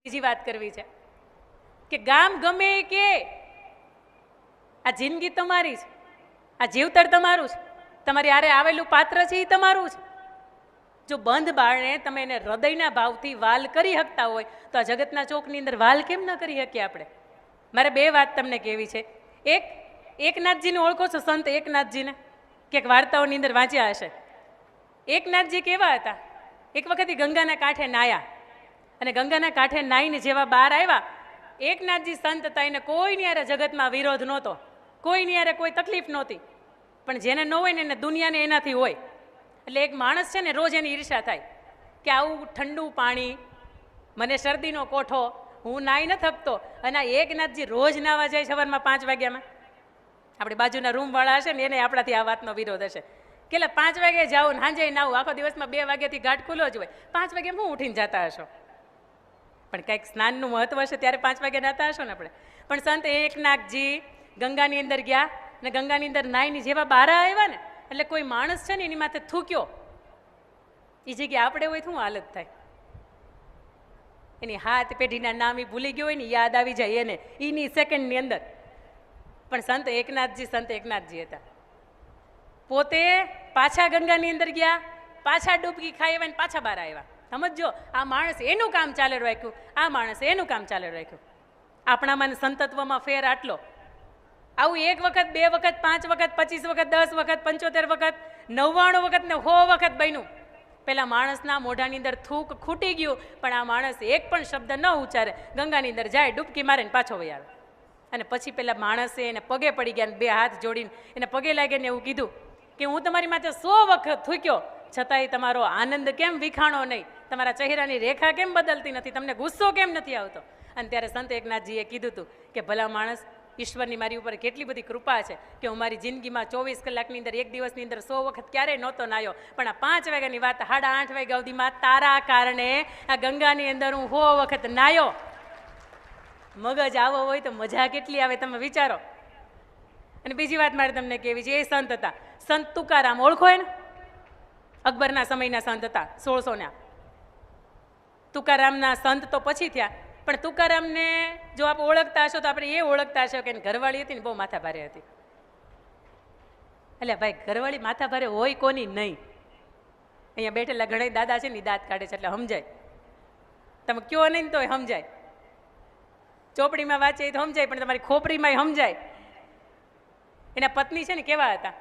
બીજી વાત કરવી છે કે ગામ ગમે કે આ જિંદગી તમારી છે, આ જીવતર તમારું છે, તમારી આરે આવેલું પાત્ર છે એ તમારું છે. જો બંધ બારણે તમે એને હૃદયના ભાવથી વાલ કરી શકતા હોય તો આ જગતના ચોકની અંદર વાલ કેમ ન કરી શકીએ આપણે? મારે બે વાત તમને કહેવી છે. એકનાથજીને ઓળખો છો? સંત એકનાથજીને ક્યાંક વાર્તાઓની અંદર વાંચ્યા હશે. એકનાથજી કેવા હતા? એક વખત ગંગાના કાંઠે નાયા અને ગંગાના કાંઠે નાઈને જેવા બહાર આવ્યા, એકનાથજી સંત હતા, એને કોઈની યારે જગતમાં વિરોધ નહોતો, કોઈની યારે કોઈ તકલીફ નહોતી. પણ જેને ન હોય ને એને દુનિયાને એનાથી હોય. એટલે એક માણસ છે ને રોજ એની ઈર્ષા થાય કે આવું ઠંડુ પાણી, મને શરદીનો કોઠો, હું નાઈ ન થકતો, અને આ એકનાથજી રોજ નાવા જાય સવારમાં 5 વાગ્યામાં. આપણે બાજુના રૂમવાળા હશે ને એને આપણાથી આ વાતનો વિરોધ હશે કે 5 વાગે જાઓ ને સાંજે નાવું, આખો દિવસમાં 2 વાગ્યાથી ઘાટ ખુલ્લો જ હોય, 5 વાગે હું ઉઠીને જતા હશો? પણ કંઈક સ્નાનનું મહત્વ હશે ત્યારે 5 વાગે નાતા હશો ને આપણે. પણ સંત એકનાથજી ગંગાની અંદર ગયા ને ગંગાની અંદર નાઈને જેવા બહાર આવ્યા ને એટલે કોઈ માણસ છે ને એની માથે થૂક્યો. એ જગ્યાએ આપણે હોય શું હાલત થાય? એની હાથ પેઢીના નામ એ ભૂલી ગયો હોય ને, યાદ આવી જાય એને એની સેકન્ડની અંદર. પણ સંત એકનાથજી હતા. પોતે પાછા ગંગાની અંદર ગયા, પાછા ડૂબકી ખાઈ આવ્યા ને પાછા બહાર આવ્યા. સમજો, આ માણસ એનું કામ ચાલે રાખ્યું, આ માણસ એનું કામ ચાલે રાખ્યું. આપણામાં સંતત્વમાં ફેર આટલો. આવું 1 વખત 2 વખત 5 વખત 25 વખત 10 વખત 75 વખત 99 વખત ને 100 વખત બન્યું. પેલા માણસના મોઢાની અંદર થૂક ખૂટી ગયું, પણ આ માણસ એક પણ શબ્દ ન ઉચ્ચારે, ગંગાની અંદર જાય, ડૂબકી મારે ને પાછો વહી આવે. અને પછી પેલા માણસે એને પગે પડી ગયા, 2 હાથ જોડીને એને પગે લાગીને એવું કીધું કે હું તમારી માથે 100 વખત થૂક્યો, છતાંય તમારો આનંદ કેમ વિખાણો નહીં? તમારા ચહેરાની રેખા કેમ બદલતી નથી? તમને ગુસ્સો કેમ નથી આવતો? અને ત્યારે સંત એકનાથજીએ કીધું હતું કે ભલા માણસ, ઈશ્વરની મારી ઉપર કેટલી બધી કૃપા છે કે હું મારી જિંદગીમાં 24 કલાકની અંદર, એક દિવસની અંદર 100 વખત ક્યારેય નહોતો નાયો, પણ આ 5 વાગ્યાની વાત 8:30 વાગ્યા સુધીમાં તારા કારણે આ ગંગાની અંદર હું 100 વખત નાયો. મગજ આવો હોય તો મજા કેટલી આવે તમે વિચારો. અને બીજી વાત મારે તમને કહેવી છે, એ સંત હતા સંત તુકારામ. ઓળખો એને? અકબરના સમયના સંત હતા, 1600ના. તુકારામના સંત તો પછી થયા, પણ તુકારામને જો આપ ઓળખતા હશો તો આપણે એ ઓળખતા હશો કે ઘરવાળી હતી ને બહુ માથા ભારે હતી. એટલે ભાઈ, ઘરવાળી માથા ભારે હોય કોની નહીં? અહીંયા બેઠેલા ઘણા દાદા છે ને દાંત કાઢે છે એટલે સમજાય. તમે કયો નહીં તો સમજાય, ચોપડીમાં વાંચે તો સમજાય, પણ તમારી ખોપરીમાં સમજાય. એના પત્ની છે ને કેવા હતા?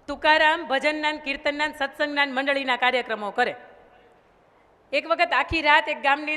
તુકારામ ભજનના, કીર્તનના, સત્સંગના મંડળીના કાર્યક્રમો કરે. એક વખત આખી રાત એક ગામની